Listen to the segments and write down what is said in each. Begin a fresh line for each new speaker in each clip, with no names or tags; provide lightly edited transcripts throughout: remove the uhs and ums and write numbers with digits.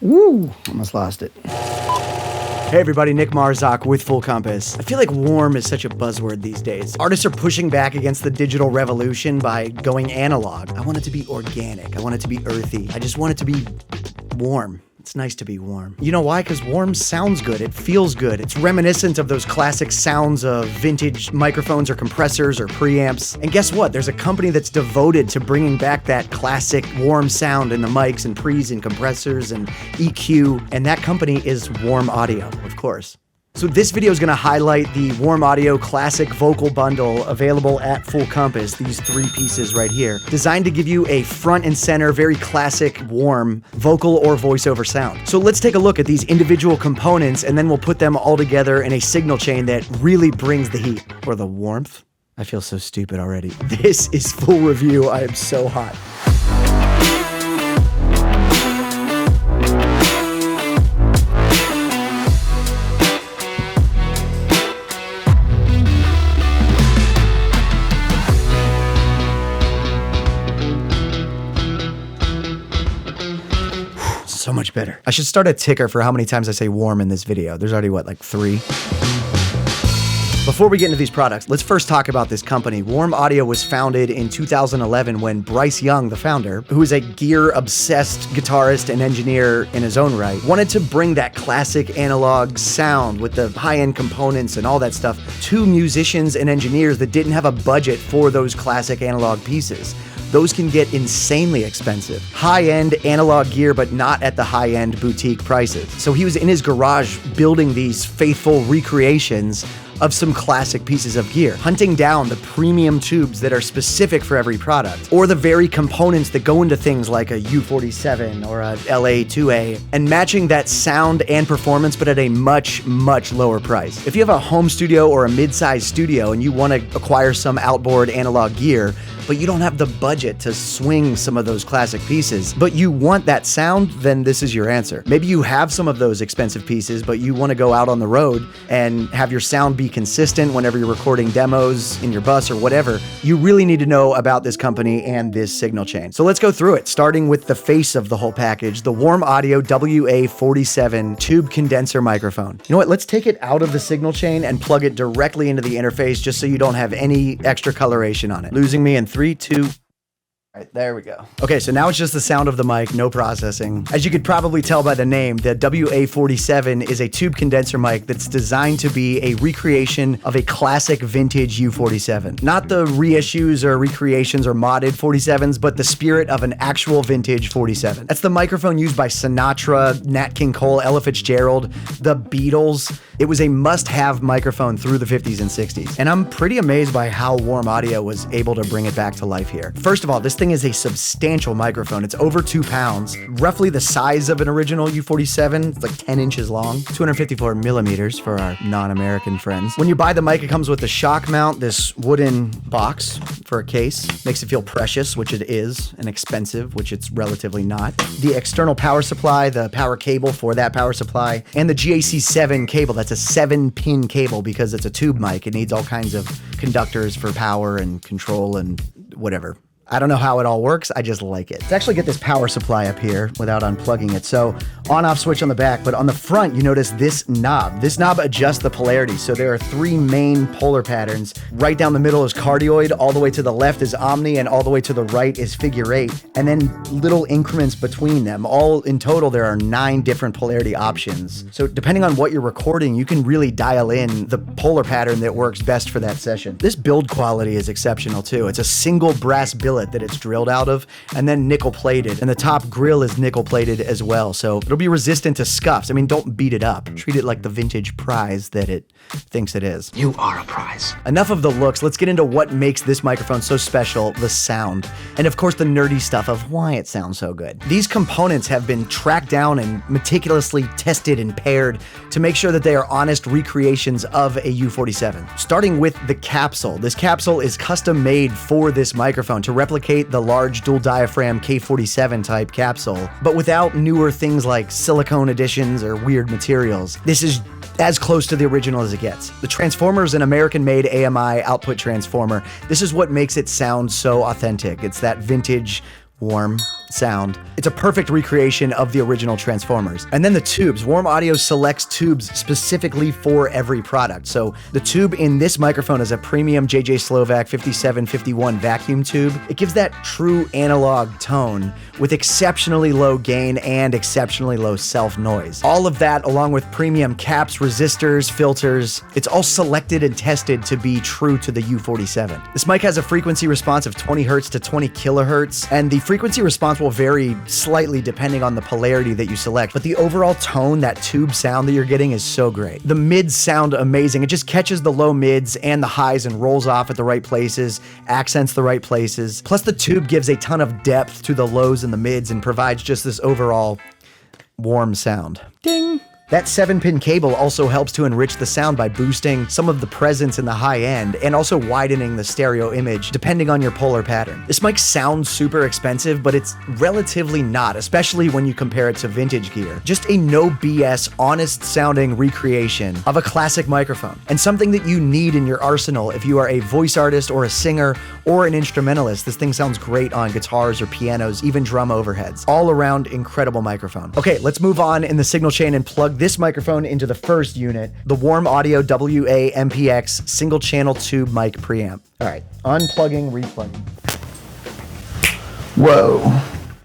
Woo, almost lost it. Hey everybody, Nick Marzock with Full Compass. I feel like warm is such a buzzword these days. Artists are pushing back against the digital revolution by going analog. I want it to be organic. I want it to be earthy. I just want it to be warm. It's nice to be warm. You know why? Because warm sounds good. It feels good. It's reminiscent of those classic sounds of vintage microphones or compressors or preamps. And guess what? There's a company that's devoted to bringing back that classic warm sound in the mics and pre's and compressors and EQ. And that company is Warm Audio, of course. So this video is going to highlight the Warm Audio Classic Vocal Bundle available at Full Compass, these three pieces right here, designed to give you a front and center, very classic, warm vocal or voiceover sound. So let's take a look at these individual components and then we'll put them all together in a signal chain that really brings the heat, or the warmth. I feel so stupid already. This is full review. I am so hot. So much better. I should start a ticker for how many times I say warm in this video. There's already, what, like 3? Before we get into these products, let's first talk about this company. Warm Audio was founded in 2011 when Bryce Young, the founder, who is a gear-obsessed guitarist and engineer in his own right, wanted to bring that classic analog sound with the high-end components and all that stuff to musicians and engineers that didn't have a budget for those classic analog pieces. Those can get insanely expensive. High-end analog gear, but not at the high-end boutique prices. So he was in his garage building these faithful recreations of some classic pieces of gear, hunting down the premium tubes that are specific for every product, or the very components that go into things like a U47 or a WA-2A, and matching that sound and performance, but at a much, much lower price. If you have a home studio or a mid-sized studio and you want to acquire some outboard analog gear, but you don't have the budget to swing some of those classic pieces, but you want that sound, then this is your answer. Maybe you have some of those expensive pieces, but you want to go out on the road and have your sound be consistent whenever you're recording demos in your bus or whatever. You really need to know about this company and this signal chain. So let's go through it, starting with the face of the whole package, the Warm Audio WA-47 Tube Condenser Microphone. You know what? Let's take it out of the signal chain and plug it directly into the interface just so you don't have any extra coloration on it. Losing me in 3, 2... All right, there we go. Okay, so now it's just the sound of the mic, no processing. As you could probably tell by the name, the WA-47 is a tube condenser mic that's designed to be a recreation of a classic vintage U47. Not the reissues or recreations or modded 47s, but the spirit of an actual vintage 47. That's the microphone used by Sinatra, Nat King Cole, Ella Fitzgerald, the Beatles. It was a must-have microphone through the 50s and 60s. And I'm pretty amazed by how Warm Audio was able to bring it back to life here. First of all, this thing is a substantial microphone. It's over 2 pounds, roughly the size of an original U47. It's like 10 inches long, 254 millimeters for our non-American friends. When you buy the mic, it comes with a shock mount, this wooden box for a case. Makes it feel precious, which it is, and expensive, which it's relatively not. The external power supply, the power cable for that power supply, and the GAC7 cable. That's a 7-pin cable because it's a tube mic. It needs all kinds of conductors for power and control and whatever. I don't know how it all works, I just like it. Let's actually get this power supply up here without unplugging it. So on-off switch on the back, but on the front, you notice this knob. This knob adjusts the polarity. So there are 3 main polar patterns. Right down the middle is cardioid, all the way to the left is omni, and all the way to the right is figure 8. And then little increments between them. All in total, there are 9 different polarity options. So depending on what you're recording, you can really dial in the polar pattern that works best for that session. This build quality is exceptional too. It's a single brass billet that it's drilled out of, and then nickel plated, and the top grill is nickel plated as well, so it'll be resistant to scuffs. I mean, don't beat it up. Treat it like the vintage prize that it thinks it is.
You are a prize.
Enough of the looks, let's get into what makes this microphone so special, the sound. And of course the nerdy stuff of why it sounds so good. These components have been tracked down and meticulously tested and paired to make sure that they are honest recreations of a U47. Starting with the capsule. This capsule is custom made for this microphone to replicate the large dual diaphragm K47 type capsule, but without newer things like silicone additions or weird materials. This is as close to the original as it gets. The transformer is an American-made AMI output transformer. This is what makes it sound so authentic. It's that vintage, warm sound. It's a perfect recreation of the original Transformers. And then the tubes. Warm Audio selects tubes specifically for every product. So the tube in this microphone is a premium JJ Slovak 5751 vacuum tube. It gives that true analog tone with exceptionally low gain and exceptionally low self-noise. All of that along with premium caps, resistors, filters. It's all selected and tested to be true to the U47. This mic has a frequency response of 20 Hz to 20 kHz, and the frequency response will vary slightly depending on the polarity that you select, but the overall tone, that tube sound that you're getting is so great. The mids sound amazing. It just catches the low mids and the highs and rolls off at the right places, accents the right places. Plus the tube gives a ton of depth to the lows and the mids and provides just this overall warm sound. Ding! That 7-pin cable also helps to enrich the sound by boosting some of the presence in the high end and also widening the stereo image depending on your polar pattern. This mic sounds super expensive, but it's relatively not, especially when you compare it to vintage gear. Just a no BS, honest sounding recreation of a classic microphone, and something that you need in your arsenal if you are a voice artist or a singer or an instrumentalist. This thing sounds great on guitars or pianos, even drum overheads. All around incredible microphone. Okay, let's move on in the signal chain and plug this microphone into the first unit, the Warm Audio WA-MPX single channel tube mic preamp. All right, unplugging, replugging. Whoa.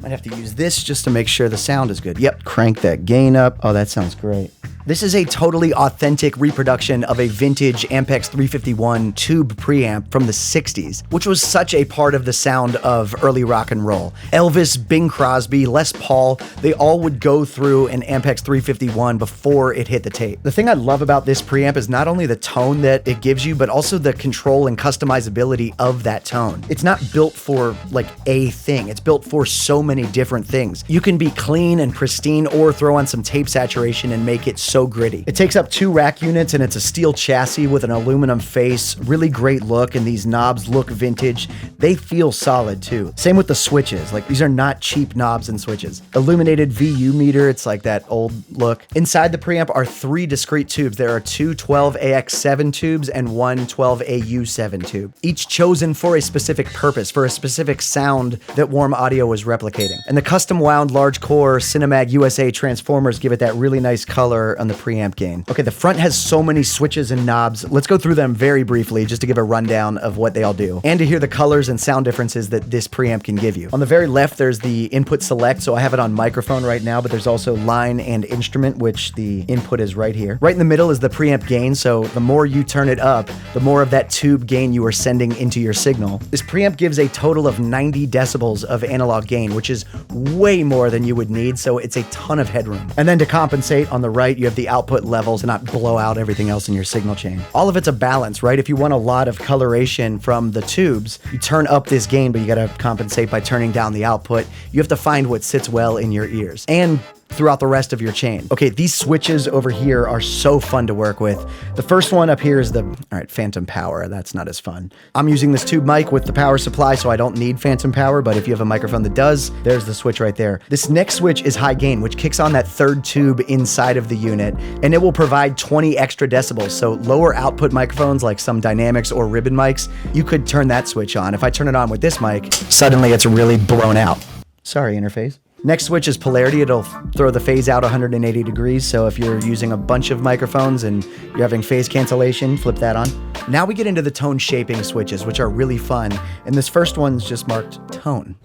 Might have to use this just to make sure the sound is good. Yep, crank that gain up. Oh, that sounds great. This is a totally authentic reproduction of a vintage AMPEX 351 tube preamp from the 60s, which was such a part of the sound of early rock and roll. Elvis, Bing Crosby, Les Paul, they all would go through an AMPEX 351 before it hit the tape. The thing I love about this preamp is not only the tone that it gives you, but also the control and customizability of that tone. It's not built for like a thing. It's built for so many different things. You can be clean and pristine or throw on some tape saturation and make it so gritty. It takes up 2 rack units and it's a steel chassis with an aluminum face. Really great look, and these knobs look vintage. They feel solid too. Same with the switches. Like, these are not cheap knobs and switches. Illuminated VU meter, it's like that old look. Inside the preamp are 3 discrete tubes. There are 2 12AX7 tubes and 1 12AU7 tube, each chosen for a specific purpose, for a specific sound that Warm Audio was replicating. And the custom wound large core Cinemag USA transformers give it that really nice color on the preamp gain. Okay, the front has so many switches and knobs. Let's go through them very briefly just to give a rundown of what they all do and to hear the colors and sound differences that this preamp can give you. On the very left, there's the input select, so I have it on microphone right now, but there's also line and instrument, which the input is right here. Right in the middle is the preamp gain, so the more you turn it up, the more of that tube gain you are sending into your signal. This preamp gives a total of 90 decibels of analog gain, which is way more than you would need, so it's a ton of headroom. And then to compensate, on the right, you have the output levels to not blow out everything else in your signal chain. All of it's a balance, right? If you want a lot of coloration from the tubes, you turn up this gain, but you gotta compensate by turning down the output. You have to find what sits well in your ears and throughout the rest of your chain. Okay, these switches over here are so fun to work with. The first one up here is the, all right, phantom power. That's not as fun. I'm using this tube mic with the power supply, so I don't need phantom power, but if you have a microphone that does, there's the switch right there. This next switch is high gain, which kicks on that 3rd tube inside of the unit, and it will provide 20 extra decibels. So lower output microphones like some Dynamics or Ribbon mics, you could turn that switch on. If I turn it on with this mic, suddenly it's really blown out. Sorry, interface. Next switch is polarity. It'll throw the phase out 180 degrees, so if you're using a bunch of microphones and you're having phase cancellation, flip that on. Now we get into the tone shaping switches, which are really fun, and this first one's just marked tone.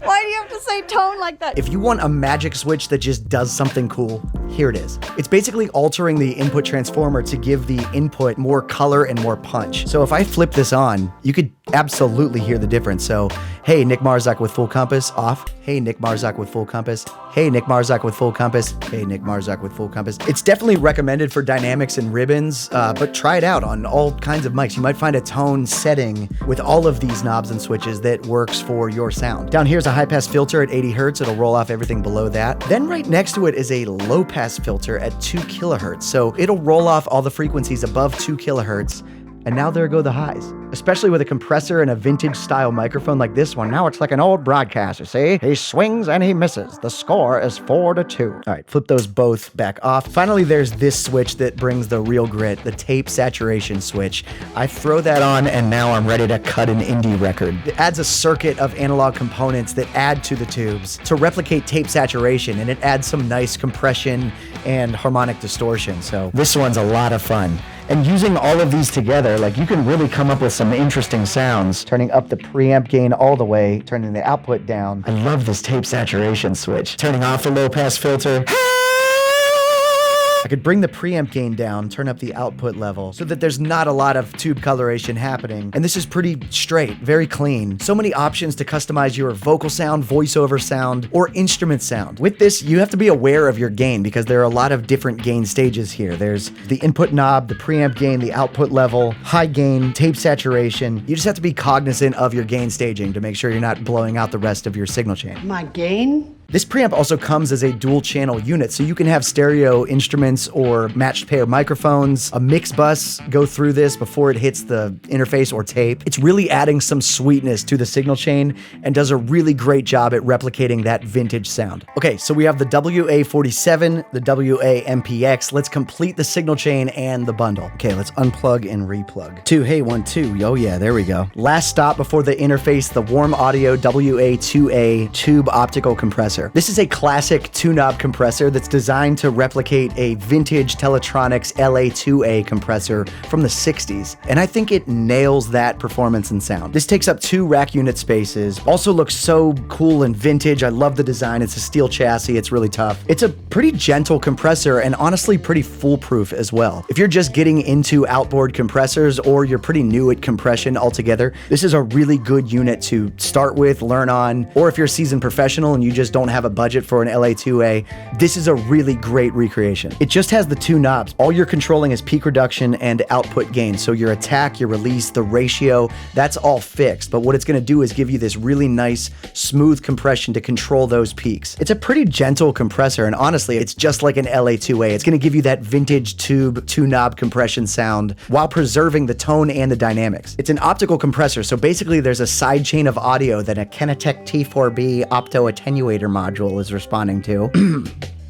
Why do you have to say tone like that?
If you want a magic switch that just does something cool, here it is. It's basically altering the input transformer to give the input more color and more punch. So if I flip this on, you could absolutely hear the difference. So, hey, Nick Marzock with full compass, off. Hey, Nick Marzock with full compass. Hey, Nick Marzock with full compass. Hey, Nick Marzock with full compass. It's definitely recommended for Dynamics and Ribbons, but try it out on all kinds of mics. You might find a tone setting with all of these knobs and switches that works for your sound. Down here's a high-pass filter at 80 Hertz. It'll roll off everything below that. Then right next to it is a low-pass filter at 2 kilohertz. So it'll roll off all the frequencies above 2 kilohertz And now there go the highs. Especially with a compressor and a vintage style microphone like this one. Now it's like an old broadcaster, see? He swings and he misses. The score is 4-2. All right, flip those both back off. Finally, there's this switch that brings the real grit, the tape saturation switch. I throw that on and now I'm ready to cut an indie record. It adds a circuit of analog components that add to the tubes to replicate tape saturation, and it adds some nice compression and harmonic distortion. So this one's a lot of fun. And using all of these together, like, you can really come up with some interesting sounds. Turning up the preamp gain all the way, turning the output down. I love this tape saturation switch. Turning off the low pass filter. I could bring the preamp gain down, turn up the output level so that there's not a lot of tube coloration happening. And this is pretty straight, very clean. So many options to customize your vocal sound, voiceover sound, or instrument sound. With this, you have to be aware of your gain because there are a lot of different gain stages here. There's the input knob, the preamp gain, the output level, high gain, tape saturation. You just have to be cognizant of your gain staging to make sure you're not blowing out the rest of your signal chain.
My gain?
This preamp also comes as a dual channel unit, so you can have stereo instruments or matched pair microphones. A mix bus go through this before it hits the interface or tape. It's really adding some sweetness to the signal chain and does a really great job at replicating that vintage sound. Okay, so we have the WA-47, the WA-MPX. Let's complete the signal chain and the bundle. Okay, let's unplug and replug. 2, hey, 1, 2. Oh yeah, there we go. Last stop before the interface, the Warm Audio WA-2A Tube Optical Compressor. This is a classic 2-knob compressor that's designed to replicate a vintage Teletronics LA-2A compressor from the 60s, and I think it nails that performance and sound. This takes up 2 rack unit spaces, also looks so cool and vintage. I love the design. It's a steel chassis. It's really tough. It's a pretty gentle compressor and honestly pretty foolproof as well. If you're just getting into outboard compressors or you're pretty new at compression altogether, this is a really good unit to start with, learn on, or if you're a seasoned professional and you just don't have a budget for an LA-2A, this is a really great recreation. It just has the 2 knobs. All you're controlling is peak reduction and output gain. So your attack, your release, the ratio, that's all fixed. But what it's going to do is give you this really nice, smooth compression to control those peaks. It's a pretty gentle compressor, and honestly, it's just like an LA-2A. It's going to give you that vintage tube 2-knob compression sound while preserving the tone and the dynamics. It's an optical compressor, so basically there's a side chain of audio that a Kenetech T4B opto attenuator module is responding to.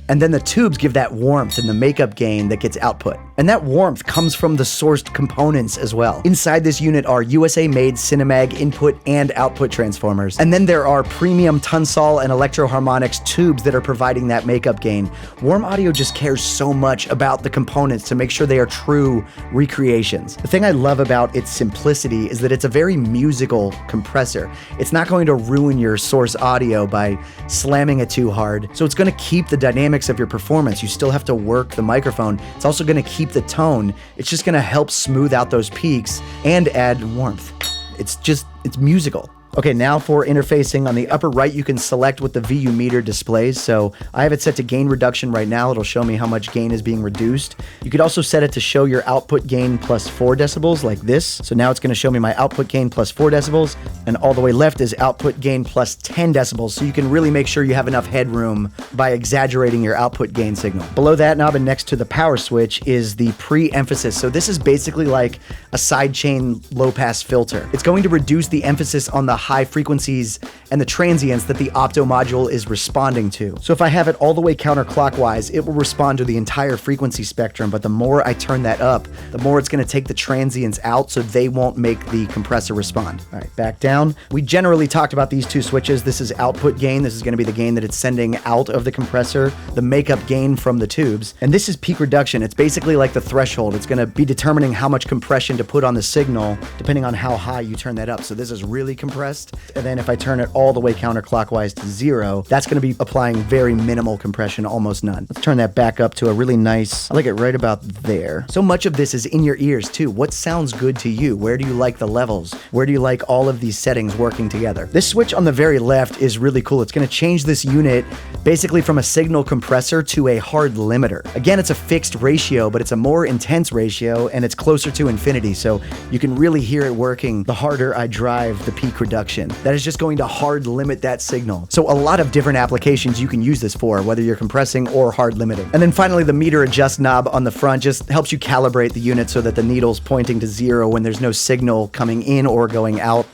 And then the tubes give that warmth and the makeup gain that gets output. And that warmth comes from the sourced components as well. Inside this unit are USA-made Cinemag input and output transformers. And then there are premium Tonal and Electro Harmonics tubes that are providing that makeup gain. Warm Audio just cares so much about the components to make sure they are true recreations. The thing I love about its simplicity is that it's a very musical compressor. It's not going to ruin your source audio by slamming it too hard. So it's going to keep the dynamics of your performance. You still have to work the microphone. It's also going to keep the tone. It's just going to help smooth out those peaks and add warmth. It's musical. Okay, now for interfacing. On the upper right, you can select what the VU meter displays. So I have it set to gain reduction right now. It'll show me how much gain is being reduced. You could also set it to show your output gain plus 4 decibels like this. So now it's going to show me my output gain plus 4 decibels. And all the way left is output gain plus 10 decibels. So you can really make sure you have enough headroom by exaggerating your output gain signal. Below that knob and next to the power switch is the pre-emphasis. So this is basically like a sidechain low-pass filter. It's going to reduce the emphasis on the high frequencies and the transients that the opto module is responding to. So if I have it all the way counterclockwise, it will respond to the entire frequency spectrum, but the more I turn that up, the more it's going to take the transients out so they won't make the compressor respond. All right, back down. We generally talked about these 2 switches. This is output gain. This is going to be the gain that it's sending out of the compressor, the makeup gain from the tubes. And this is peak reduction. It's basically like the threshold. It's going to be determining how much compression to put on the signal depending on how high you turn that up. So this is really compressed. And then if I turn it all the way counterclockwise to 0, that's going to be applying very minimal compression, almost none. Let's turn that back up to a really nice, I like it right about there. So much of this is in your ears too. What sounds good to you? Where do you like the levels? Where do you like all of these settings working together? This switch on the very left is really cool. It's going to change this unit basically from a signal compressor to a hard limiter. Again, it's a fixed ratio, but it's a more intense ratio and it's closer to infinity. So you can really hear it working the harder I drive the peak reduction reduction. That is just going to hard limit that signal. So a lot of different applications you can use this for, whether you're compressing or hard limiting. And then finally, the meter adjust knob on the front just helps you calibrate the unit so that the needle's pointing to 0 when there's no signal coming in or going out.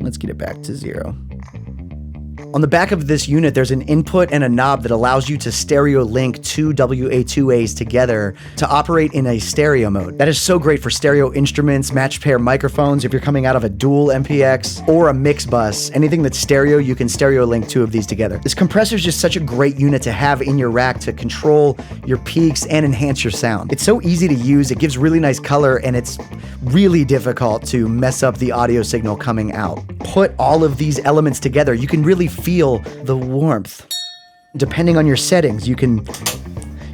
Let's get it back to 0. On the back of this unit, there's an input and a knob that allows you to stereo link two WA-2As together to operate in a stereo mode. That is so great for stereo instruments, matched pair microphones, if you're coming out of a dual MPX, or a mix bus. Anything that's stereo, you can stereo link two of these together. This compressor is just such a great unit to have in your rack to control your peaks and enhance your sound. It's so easy to use, it gives really nice color, and it's really difficult to mess up the audio signal coming out. Put all of these elements together, you can really feel the warmth. Depending on your settings, you can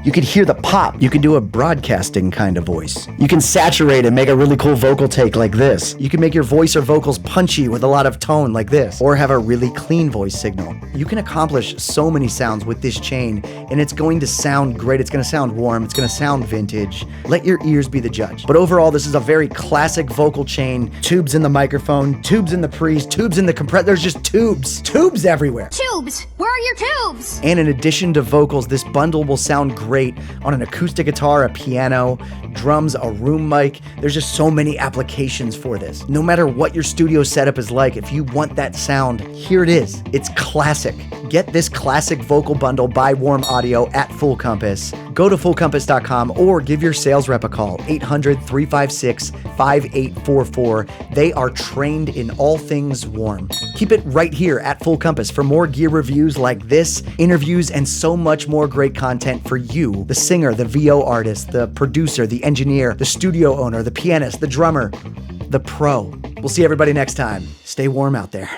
hear the pop. You can do a broadcasting kind of voice. You can saturate and make a really cool vocal take like this. You can make your voice or vocals punchy with a lot of tone like this, or have a really clean voice signal. You can accomplish so many sounds with this chain, and it's going to sound great. It's going to sound warm. It's going to sound vintage. Let your ears be the judge. But overall, this is a very classic vocal chain. Tubes in the microphone, tubes in the pre's, tubes in the compressor. There's just tubes. Tubes everywhere.
Tubes! Where are your tubes?
And in addition to vocals, this bundle will sound great on an acoustic guitar, a piano, drums, a room mic. There's just so many applications for this. No matter what your studio setup is like, if you want that sound, here it is. It's classic. Get this classic vocal bundle by Warm Audio at Full Compass. Go to fullcompass.com or give your sales rep a call, 800-356-5844. They are trained in all things warm. Keep it right here at Full Compass for more gear reviews like this, interviews, and so much more great content for you, the singer, the VO artist, the producer, the engineer, the studio owner, the pianist, the drummer, the pro. We'll see everybody next time. Stay warm out there.